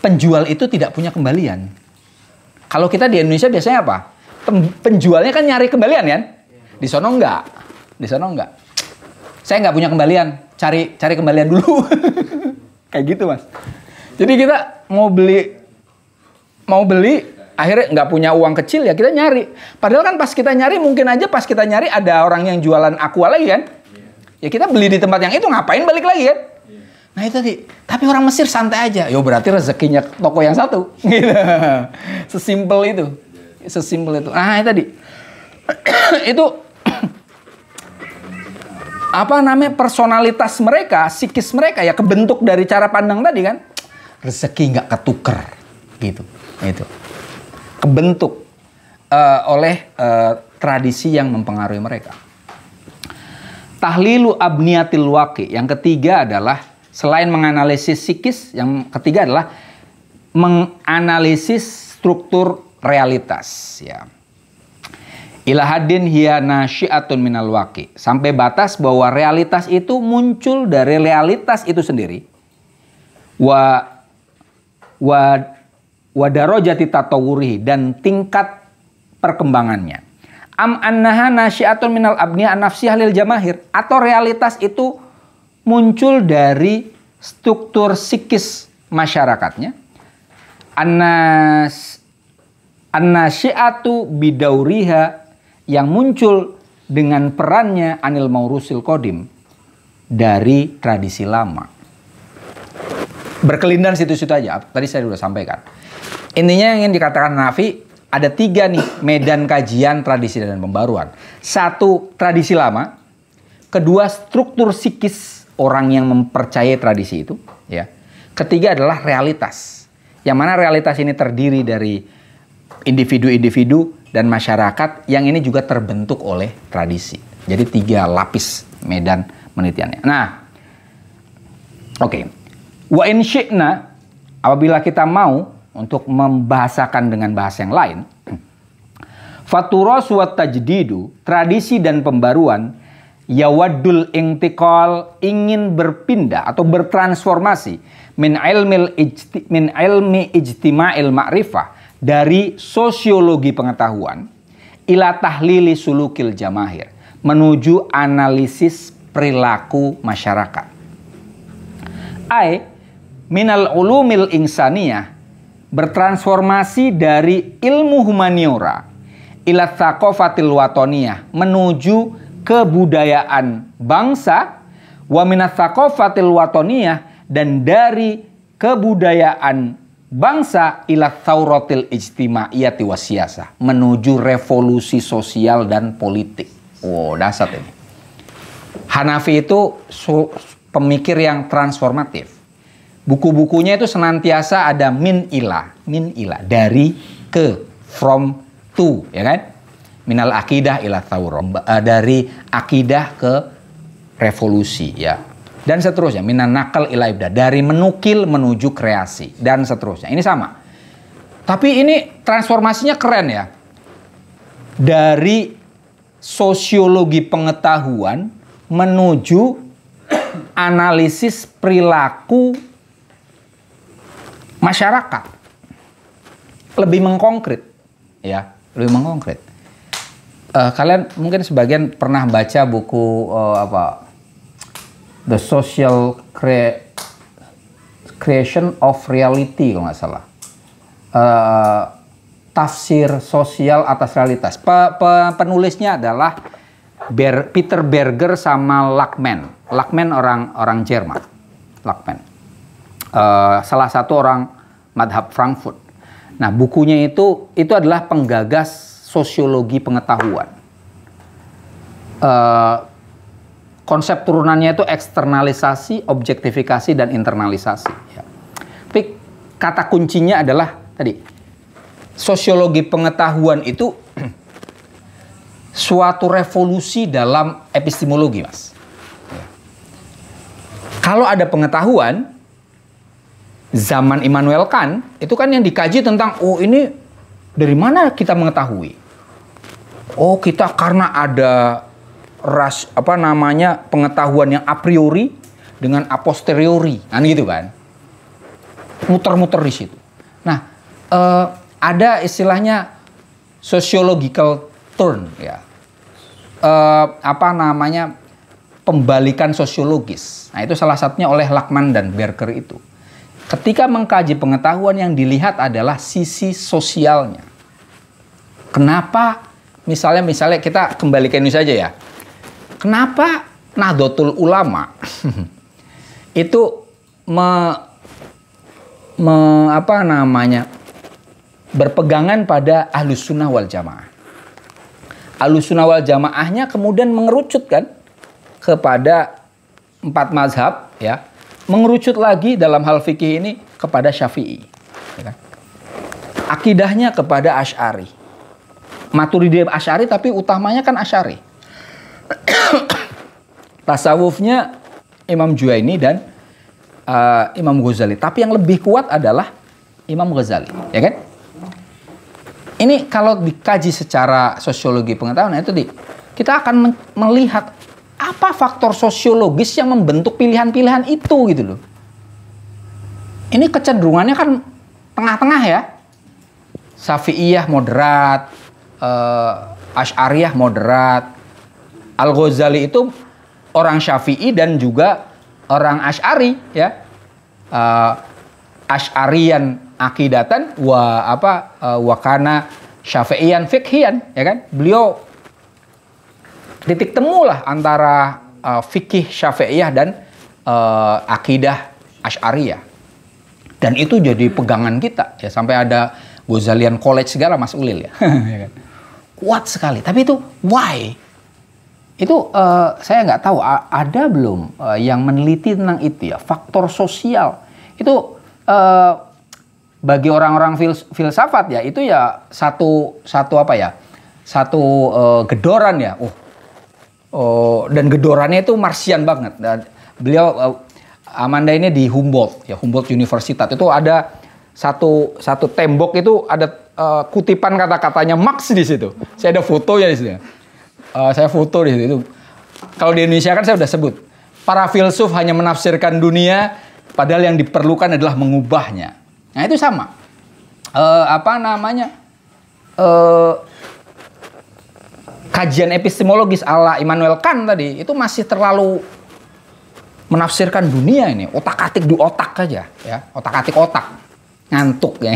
Speaker 1: Penjual itu tidak punya kembalian. Kalau kita di Indonesia biasanya apa? Penjualnya kan nyari kembalian kan? Di sono enggak. Saya nggak punya kembalian. Cari kembalian dulu. Kayak gitu, Mas. Jadi kita mau beli akhirnya nggak punya uang kecil ya kita nyari. Padahal kan pas kita nyari mungkin aja pas kita nyari ada orang yang jualan aqua lagi kan. Ya kita beli di tempat yang itu ngapain balik lagi kan. Nah itu tadi. Tapi orang Mesir santai aja. Yo berarti rezekinya toko yang satu. Gitu. Sesimpel itu. Nah itu tadi. Itu personalitas mereka, psikis mereka ya kebentuk dari cara pandang tadi kan. Rezeki nggak ketuker gitu. Itu. Kebentuk oleh tradisi yang mempengaruhi mereka. Tahlilu abniyatil waqi. Yang ketiga adalah selain menganalisis psikis, yang ketiga adalah menganalisis struktur realitas ya. Ilahadin hiya nasyi'atun minal waqi. Sampai batas bahwa realitas itu muncul dari realitas itu sendiri. Wa darajati tatawurihi, dan tingkat perkembangannya. Am annaha nasyi'atun minal abniya nafsiyah lil jamahir, atau realitas itu muncul dari struktur psikis masyarakatnya. An-nasyi'atu bidauriha, yang muncul dengan perannya anil maurusil qadim, dari tradisi lama. Berkelindan situ-situ aja. Tadi saya sudah sampaikan. Intinya yang ingin dikatakan Nafi, ada 3 nih medan kajian tradisi dan pembaruan. 1, tradisi lama. 2, struktur psikis orang yang mempercayai tradisi itu. Ya. 3 adalah realitas. Yang mana realitas ini terdiri dari individu-individu dan masyarakat yang ini juga terbentuk oleh tradisi. Jadi 3 lapis medan penelitiannya. Nah, oke. Wa in syi'na, apabila kita mau untuk membahasakan dengan bahasa yang lain, faturas wa tajdidu, tradisi dan pembaruan, yawaddul intiqal, ingin berpindah atau bertransformasi min ilmi ijtima'il ma'rifah, dari sosiologi pengetahuan, ila tahlili sulukil jamahir, menuju analisis perilaku masyarakat. Minal ulumil insaniyah, bertransformasi dari ilmu humaniora ila tsaqafatil watoniyah, menuju kebudayaan bangsa, wa minats tsaqafatil watoniyah, dan dari kebudayaan bangsa ila tsauratil ijtimaiyati wasiyasah, menuju revolusi sosial dan politik. Wow, dasar ini. Hanafi itu pemikir yang transformatif. Buku-bukunya itu senantiasa ada min ila, dari ke, from to, ya kan? Minal akidah ila thawrah, dari akidah ke revolusi, ya. Dan seterusnya, minan nakal ila ibdah, dari menukil menuju kreasi, dan seterusnya. Ini sama. Tapi ini transformasinya keren ya. Dari sosiologi pengetahuan menuju analisis perilaku masyarakat. Lebih mengkonkret, ya, lebih mengkonkret. Kalian mungkin sebagian pernah baca buku The Social Creation of Reality, kalau nggak salah. Tafsir sosial atas realitas. Penulisnya adalah Peter Berger sama Lackman. Lackman orang Jerman. Lackman. Salah satu orang madhab Frankfurt. Nah, bukunya itu adalah penggagas sosiologi pengetahuan. Konsep turunannya itu eksternalisasi, objektifikasi, dan internalisasi. Ya. Tapi kata kuncinya adalah tadi, sosiologi pengetahuan itu suatu revolusi dalam epistemologi, Mas. Ya. Kalau ada pengetahuan, zaman Immanuel Kant, itu kan yang dikaji tentang, oh ini dari mana kita mengetahui? Oh, kita karena ada pengetahuan yang a priori dengan a posteriori, kan gitu kan? Muter-muter di situ. Nah, ada istilahnya sociological turn, ya. Pembalikan sosiologis. Nah, itu salah satunya oleh Lackman dan Berger itu. Ketika mengkaji pengetahuan, yang dilihat adalah sisi sosialnya. Kenapa? Misalnya kita kembali ke Indonesia aja ya. Kenapa Nahdlatul Ulama itu berpegangan pada Ahlus Sunnah wal Jamaah. Ahlus Sunnah wal Jamaahnya kemudian mengerucut kan kepada 4 mazhab, ya. Mengerucut lagi dalam hal fikih ini kepada Syafi'i. Ya kan? Akidahnya kepada Asy'ari. Maturidi Asy'ari, tapi utamanya kan Asy'ari. Tasawufnya Imam Juwaini dan Imam Ghazali. Tapi yang lebih kuat adalah Imam Ghazali, ya kan? Ini kalau dikaji secara sosiologi pengetahuan, itu kita akan melihat apa faktor sosiologis yang membentuk pilihan-pilihan itu, gitu loh. Ini kecenderungannya kan tengah-tengah ya. Syafi'iyah moderat, Asy'ariyah moderat. Al-Ghazali itu orang Syafi'i dan juga orang Asy'ari, ya. Asy'ariyan akidatan wa kana Syafi'iyan fikhian, ya kan? Beliau titik temu lah antara fikih Syafi'iyah dan akidah Asy'ariyah. Dan itu jadi pegangan kita, ya, sampai ada Ghazalian College segala, Mas Ulil, ya. Ya kan? Kuat sekali. Tapi itu why? Itu saya nggak tahu ada belum yang meneliti tentang itu, ya, faktor sosial. Itu bagi orang-orang filsafat, ya, itu ya satu gedoran, ya. Dan gedorannya itu Marsian banget. Dan beliau Amanda ini di Humboldt, ya, Humboldt Universitas. Itu ada satu tembok itu ada kutipan kata-katanya Marx di situ. Saya ada fotonya di situ. Saya foto di situ. Kalau di Indonesia kan saya udah sebut. Para filsuf hanya menafsirkan dunia, padahal yang diperlukan adalah mengubahnya. Nah, itu sama. Kajian epistemologis ala Immanuel Kant tadi itu masih terlalu menafsirkan dunia ini. Otak-atik di otak aja, ya. Otak-atik otak. Ngantuk, ya.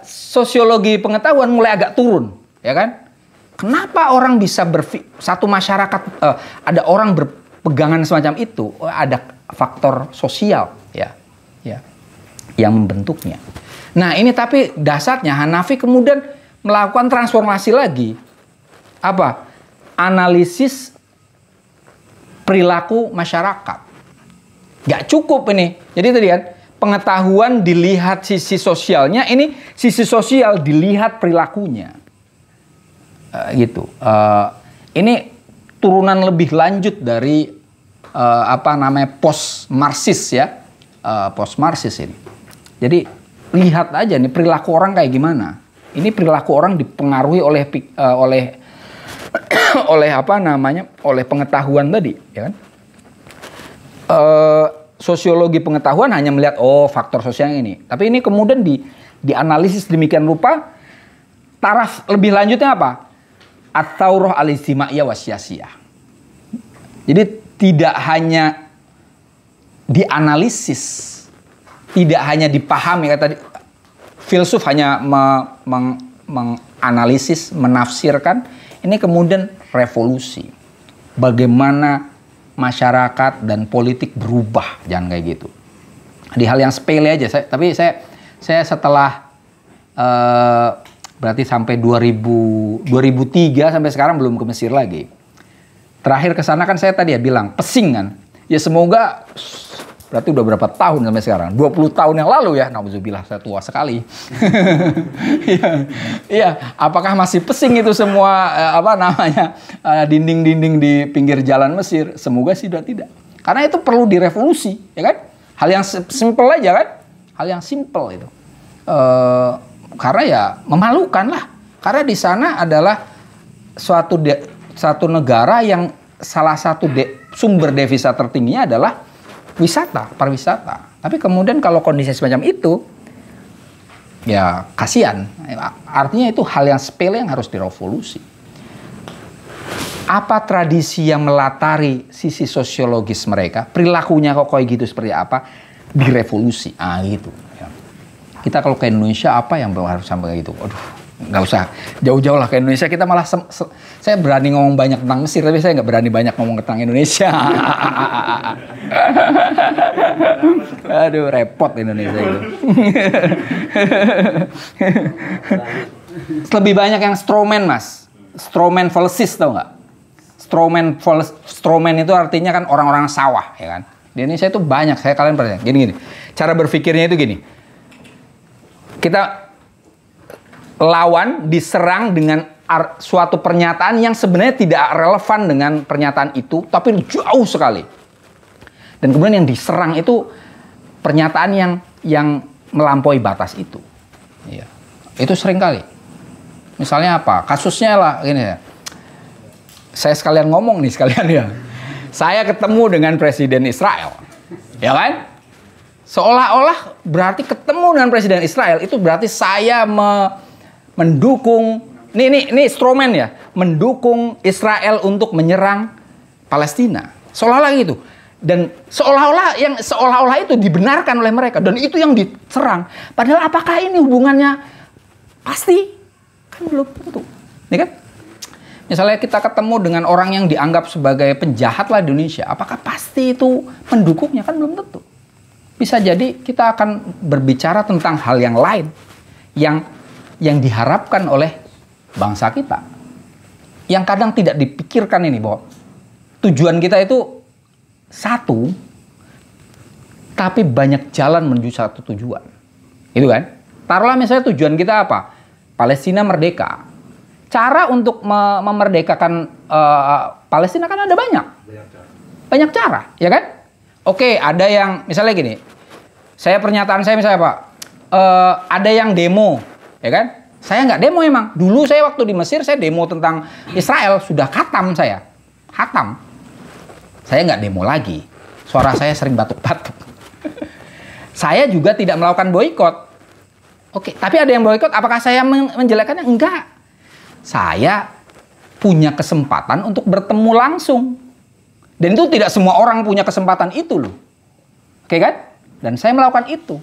Speaker 1: Sosiologi pengetahuan mulai agak turun, ya kan? Kenapa orang bisa satu masyarakat ada orang berpegangan semacam itu? Ada faktor sosial, ya, yang membentuknya. Nah, ini tapi dasarnya Hanafi kemudian melakukan transformasi lagi. Apa? Analisis perilaku masyarakat. Nggak cukup ini. Jadi tadi kan, pengetahuan dilihat sisi sosialnya, ini sisi sosial dilihat perilakunya. Gitu. Ini turunan lebih lanjut dari post-Marxis ya. Post-Marxis ini. Jadi lihat aja nih perilaku orang kayak gimana. Ini perilaku orang dipengaruhi oleh oleh pengetahuan tadi, ya kan? Sosiologi pengetahuan hanya melihat faktor sosial ini. Tapi ini kemudian dianalisis demikian rupa. Taraf lebih lanjutnya apa? At-taurah al-ijtimaiyah wasyasiyah. Jadi tidak hanya dianalisis, tidak hanya dipahami, kata filsuf hanya menganalisis, menafsirkan. Ini kemudian revolusi. Bagaimana masyarakat dan politik berubah, jangan kayak gitu. Di hal yang sepele aja, tapi saya setelah berarti sampai 2003 sampai sekarang belum ke Mesir lagi. Terakhir ke sana kan saya tadi ya bilang pesing kan. Ya semoga berarti udah berapa tahun sampai sekarang? 20 tahun yang lalu ya. Nauzubillah, saya tua sekali. Iya, apakah masih pesing itu semua dinding-dinding di pinggir jalan Mesir? Semoga sih sudah tidak. Karena itu perlu direvolusi, ya kan? Hal yang simple aja kan? Hal yang simple itu. Karena ya memalukan lah. Karena di sana adalah suatu negara yang salah satu sumber devisa tertingginya adalah wisata, pariwisata. Tapi kemudian kalau kondisi semacam itu, ya kasihan. Artinya itu hal yang sepele yang harus direvolusi. Apa tradisi yang melatari sisi sosiologis mereka, perilakunya kok kayak gitu seperti apa, direvolusi. Gitu. Ya. Kita kalau ke Indonesia apa yang harus sampai gitu? Aduh, nggak usah jauh-jauh lah ke Indonesia. Kita malah saya berani ngomong banyak tentang Mesir, tapi saya nggak berani banyak ngomong tentang Indonesia. Aduh, repot Indonesia itu. Lebih banyak yang strawman, Mas. Strawman fallacies, tau nggak? Strawman itu artinya kan orang-orang sawah, ya kan? Di Indonesia itu banyak. Kalian percaya? Gini. Cara berpikirnya itu gini. Kita lawan diserang dengan suatu pernyataan yang sebenarnya tidak relevan dengan pernyataan itu, tapi jauh sekali. Dan kemudian yang diserang itu pernyataan yang melampaui batas itu. Iya. Itu sering kali. Misalnya apa? Kasusnya lah gini ya. Saya sekalian ngomong nih ya. Saya ketemu dengan Presiden Israel. Ya kan? Seolah-olah berarti ketemu dengan Presiden Israel itu berarti saya mendukung, ini strawman ya, mendukung Israel untuk menyerang Palestina. Seolah-olah gitu. Dan seolah-olah itu dibenarkan oleh mereka. Dan itu yang diserang. Padahal apakah ini hubungannya pasti? Kan belum tentu. Ya kan? Misalnya kita ketemu dengan orang yang dianggap sebagai penjahat lah di Indonesia. Apakah pasti itu mendukungnya? Kan belum tentu. Bisa jadi kita akan berbicara tentang hal yang lain. Yang diharapkan oleh bangsa kita. Yang kadang tidak dipikirkan ini bahwa tujuan kita itu satu, tapi banyak jalan menuju satu tujuan. Itu kan? Taruhlah misalnya tujuan kita apa? Palestina merdeka. Cara untuk memerdekakan Palestina kan ada banyak. Banyak cara, ya kan? Oke, ada yang misalnya gini. Pernyataan saya misalnya Pak, ada yang demo, ya kan? Saya nggak demo emang. Dulu saya waktu di Mesir saya demo tentang Israel, sudah khatam saya. Khatam. Saya nggak demo lagi. Suara saya sering batuk-batuk. Saya juga tidak melakukan boikot. Oke, tapi ada yang boikot. Apakah saya menjelekkannya? Enggak. Saya punya kesempatan untuk bertemu langsung. Dan itu tidak semua orang punya kesempatan itu loh. Oke kan? Dan saya melakukan itu.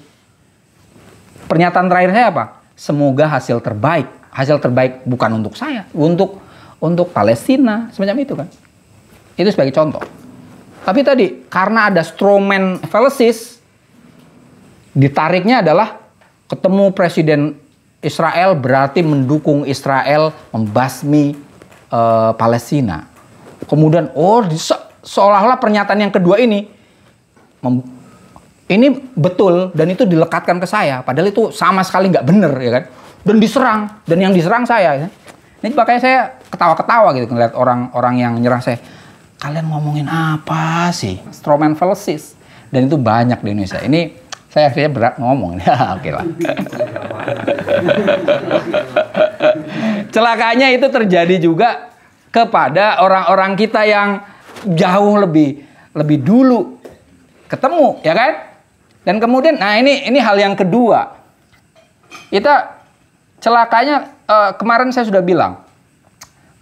Speaker 1: Pernyataan terakhir saya apa? Semoga hasil terbaik. Hasil terbaik bukan untuk saya. Untuk Palestina. Semacam itu kan. Itu sebagai contoh. Tapi tadi, karena ada strawman fallacies, ditariknya adalah ketemu Presiden Israel berarti mendukung Israel membasmi Palestina. Kemudian, seolah-olah pernyataan yang kedua ini ini betul dan itu dilekatkan ke saya, padahal itu sama sekali nggak bener ya kan, dan diserang, dan yang diserang saya. Ini makanya saya ketawa-ketawa gitu ngeliat orang-orang yang nyerang saya. Kalian ngomongin apa sih? Strawman fallacies, dan itu banyak di Indonesia. Ini saya akhirnya berat ngomong. Ya oke lah. Celakanya itu terjadi juga kepada orang-orang kita yang jauh lebih dulu ketemu, ya kan? Dan kemudian, nah ini hal yang kedua. Kita celakanya kemarin saya sudah bilang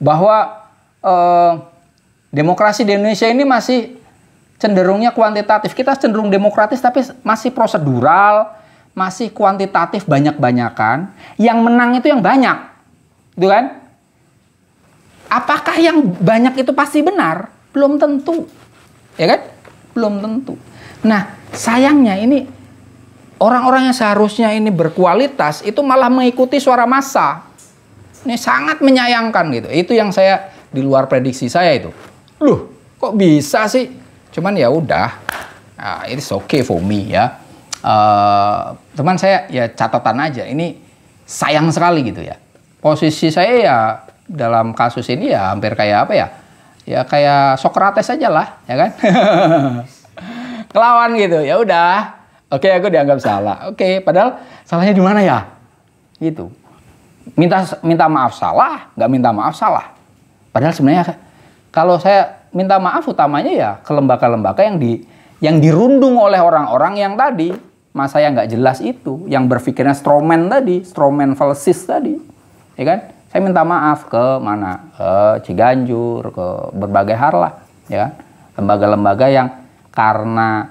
Speaker 1: bahwa demokrasi di Indonesia ini masih cenderungnya kuantitatif. Kita cenderung demokratis tapi masih prosedural, masih kuantitatif, banyak-banyakan. Yang menang itu yang banyak, gitu kan? Apakah yang banyak itu pasti benar? Belum tentu, ya kan? Belum tentu. Nah, sayangnya ini orang-orang yang seharusnya ini berkualitas itu malah mengikuti suara massa. Ini sangat menyayangkan gitu. Itu yang saya di luar prediksi saya itu. Loh, kok bisa sih? Cuman ya udah, it's okay for me ya. Teman saya ya catatan aja. Ini sayang sekali gitu ya. Posisi saya ya dalam kasus ini ya hampir kayak apa ya? Ya kayak Socrates aja lah, ya kan? Kelawan gitu, ya udah. Oke, aku dianggap salah. Oke, padahal salahnya di mana ya? Gitu. Minta maaf salah, nggak minta maaf salah. Padahal sebenarnya kalau saya minta maaf utamanya ya ke lembaga-lembaga yang dirundung oleh orang-orang yang tadi masa yang nggak jelas itu, yang berpikirnya strawman tadi, strawman fallacies tadi, ya kan? Saya minta maaf ke mana? Ke Ciganjur, ke berbagai hal lah, ya kan? Lembaga-lembaga yang karena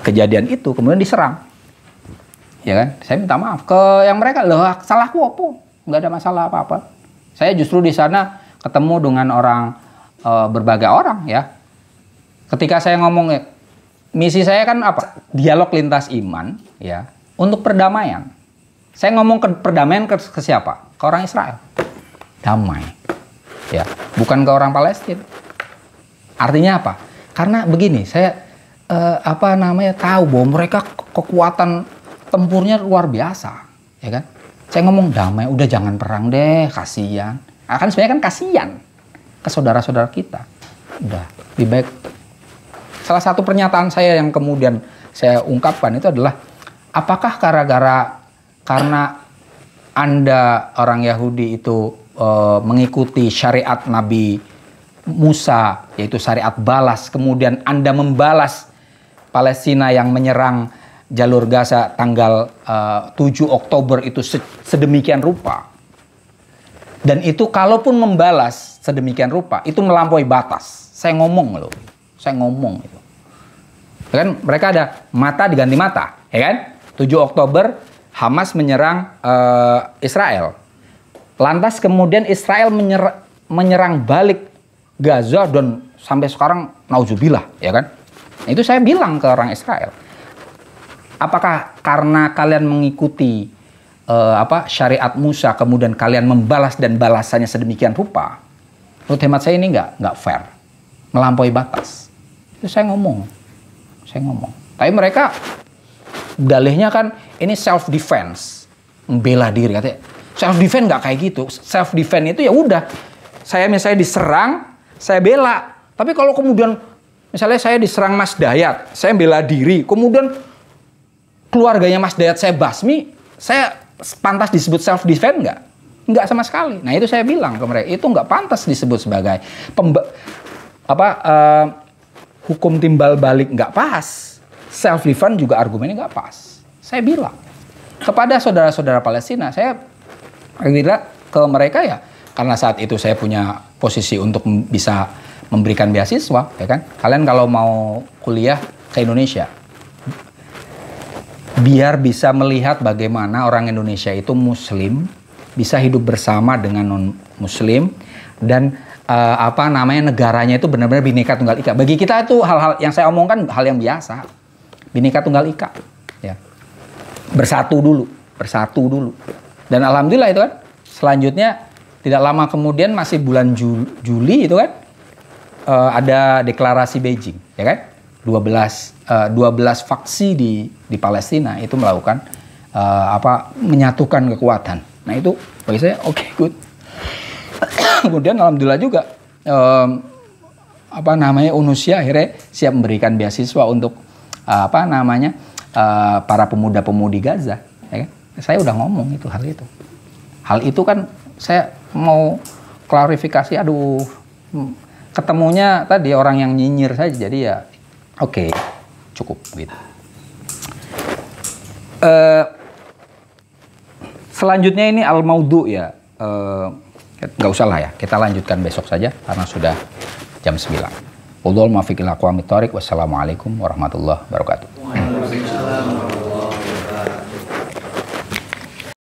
Speaker 1: kejadian itu kemudian diserang, ya kan? Saya minta maaf ke yang mereka, loh salahku apa? Nggak ada masalah apa-apa. Saya justru di sana ketemu dengan orang berbagai orang, ya. Ketika saya ngomong, misi saya kan apa? Dialog lintas iman, ya, untuk perdamaian. Saya ngomong ke perdamaian ke siapa? Ke orang Israel. Damai, ya, bukan ke orang Palestina. Artinya apa? Karena begini, saya tahu bahwa mereka kekuatan tempurnya luar biasa, ya kan? Saya ngomong damai, udah jangan perang deh, kasihan. Kan sebenarnya kan kasihan ke saudara-saudara kita. Udah, lebih baik. Salah satu pernyataan saya yang kemudian saya ungkapkan itu adalah, apakah karena Anda orang Yahudi itu mengikuti syariat Nabi Musa, yaitu syariat balas, kemudian Anda membalas Palestina yang menyerang jalur Gaza tanggal 7 Oktober itu sedemikian rupa. Dan itu kalaupun membalas sedemikian rupa, itu melampaui batas. Saya ngomong loh. Saya ngomong itu. Kan mereka ada mata diganti mata, ya kan? 7 Oktober Hamas menyerang Israel. Lantas kemudian Israel menyerang balik Gaza dan sampai sekarang nauzubillah, ya kan? Itu saya bilang ke orang Israel. Apakah karena kalian mengikuti syariat Musa kemudian kalian membalas dan balasannya sedemikian rupa? Menurut hemat saya ini nggak fair, melampaui batas. Itu saya ngomong. Tapi mereka dalihnya kan ini self defense, membela diri katanya. Self defense nggak kayak gitu. Self defense itu ya udah, saya misalnya diserang, saya bela. Tapi kalau kemudian misalnya saya diserang Mas Dayat, saya bela diri, kemudian keluarganya Mas Dayat saya basmi, saya pantas disebut self defense nggak? Nggak sama sekali. Nah itu saya bilang ke mereka, itu nggak pantas disebut sebagai hukum timbal balik, nggak pas. Self defense juga argumennya nggak pas. Saya bilang kepada saudara-saudara Palestina, saya kira ke mereka ya, karena saat itu saya punya posisi untuk bisa memberikan beasiswa, ya kan? Kalian kalau mau kuliah ke Indonesia, biar bisa melihat bagaimana orang Indonesia itu Muslim, bisa hidup bersama dengan non-Muslim, dan negaranya itu benar-benar Bhinneka Tunggal Ika. Bagi kita itu hal-hal yang saya omongkan hal yang biasa, Bhinneka Tunggal Ika, ya. Bersatu dulu. Dan alhamdulillah itu kan, selanjutnya tidak lama kemudian masih bulan Juli itu kan, ada deklarasi Beijing, ya kan? 12 faksi di Palestina itu melakukan menyatukan kekuatan. Nah itu bagi saya oke, good. Kemudian alhamdulillah juga UNUSIA akhirnya siap memberikan beasiswa untuk para pemuda-pemudi Gaza. Ya kan? Saya udah ngomong itu hal itu. Hal itu kan saya mau klarifikasi. Ketemunya tadi orang yang nyinyir saja, jadi ya oke, cukup gitu. Selanjutnya ini al-maudu ya. Nggak usah lah ya, kita lanjutkan besok saja karena sudah jam 9. Wassalamualaikum warahmatullahi wabarakatuh.